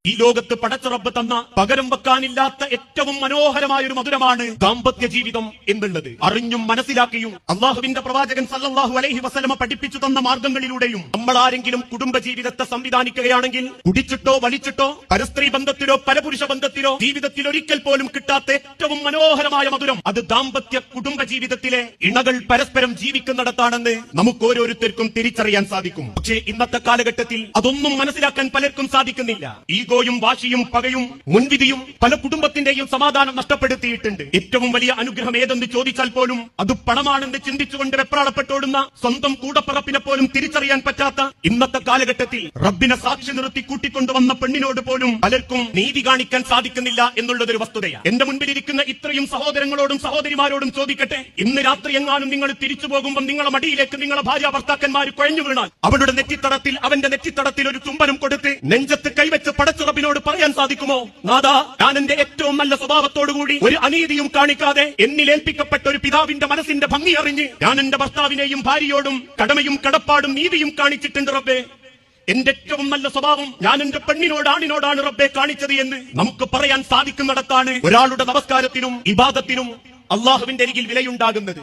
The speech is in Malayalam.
ഈ ലോകത്ത് പടച്ച റബ്ബ് തന്ന പകരം വെക്കാനില്ലാത്ത ഏറ്റവും മനോഹരമായ ഒരു മധുരമാണ് ദാമ്പത്യ ജീവിതം എന്നുള്ളത്. അറിഞ്ഞും മനസ്സിലാക്കിയും അള്ളാഹുവിന്റെ പ്രവാചകൻ സല്ലല്ലാഹു അലൈഹി വസല്ലമ പഠിപ്പിച്ചു തന്ന മാർഗങ്ങളിലൂടെയും നമ്മൾ ആരെങ്കിലും കുടുംബ ജീവിതത്തെ സംവിധാനിക്കുകയാണെങ്കിൽ കുടിച്ചിട്ടോ വലിച്ചിട്ടോ പരസ്ത്രീ ബന്ധത്തിലോ പരപുരുഷ ബന്ധത്തിലോ ജീവിതത്തിൽ ഒരിക്കൽ പോലും കിട്ടാത്ത ഏറ്റവും മനോഹരമായ മധുരം അത് ദാമ്പത്യ കുടുംബ ജീവിതത്തിലെ ഇണകൾ പരസ്പരം ജീവിക്കുന്നിടത്താണെന്ന് നമുക്ക് ഓരോരുത്തർക്കും തിരിച്ചറിയാൻ സാധിക്കും. പക്ഷേ ഇന്നത്തെ കാലഘട്ടത്തിൽ അതൊന്നും മനസ്സിലാക്കാൻ പലർക്കും സാധിക്കുന്നില്ല. ഈഗോയും വാശിയും പകയും മുൻവിധിയും പല കുടുംബത്തിന്റെയും സമാധാനം നഷ്ടപ്പെടുത്തിയിട്ടുണ്ട്. ഏറ്റവും വലിയ അനുഗ്രഹം ഏതെന്ന് ചോദിച്ചാൽ പോലും അത് പണമാണെന്ന് ചിന്തിച്ചുകൊണ്ട് വെപ്രാളപ്പെട്ടോടുന്ന സ്വന്തം കൂടപ്പറപ്പിനെ പോലും തിരിച്ചറിയാൻ പറ്റാത്ത ഇന്നത്തെ കാലഘട്ടത്തിൽ റബ്ബിനെ സാക്ഷി നിർത്തി കൂട്ടിക്കൊണ്ടുവന്ന പെണ്ണിനോട് പോലും പലർക്കും നീതി കാണിക്കാൻ സാധിക്കുന്നില്ല എന്നുള്ളതൊരു വസ്തുതയാണ്. എന്റെ മുൻപിലിരിക്കുന്ന ഇത്രയും സഹോദരങ്ങളോടും സഹോദരിമാരോടും ചോദിക്കട്ടെ, ഇന്ന് രാത്രി എങ്ങാനും നിങ്ങൾ തിരിച്ചു പോകുമ്പോൾ നിങ്ങളുടെ മടിയിലേക്ക് നിങ്ങളെ ഭാര്യ ഭർത്താക്കന്മാർ കുഴഞ്ഞു വീണാൽ അവരുടെ നെറ്റിത്തടത്തിൽ അവന്റെ നെറ്റിത്തടത്തിൽ ഒരു ചുംബനം കൊടുത്ത് നെഞ്ചത്ത് കൈവച്ച് പടച്ചുറപ്പിനോട് പറയാൻ സാധിക്കുമോ, നാദാ, ഞാൻ എന്റെ ഏറ്റവും നല്ല സ്വഭാവത്തോടുകൂടി ഒരു അനീതിയും കാണിക്കാതെ എന്നിലേൽപ്പിക്കപ്പെട്ട ഒരു പിതാവിന്റെ മനസ്സിന്റെ ഭംഗി അറിഞ്ഞ് ഞാൻ എന്റെ ഭർത്താവിനെയും ഭാര്യയോടും കടമയും കടപ്പാടും നീതിയും കാണിച്ചിട്ടുണ്ട് റബ്ബേ. എന്റെ ഏറ്റവും നല്ല സ്വഭാവം ഞാൻ എന്റെ പെണ്ണിനോടാണിനോടാണ് റബ്ബെ കാണിച്ചത് എന്ന് നമുക്ക് പറയാൻ സാധിക്കുന്നിടത്താണ് ഒരാളുടെ നമസ്കാരത്തിനും ഇബാദത്തിനും അള്ളാഹുവിന്റെ അരികിൽ വിലയുണ്ടാകുന്നത്.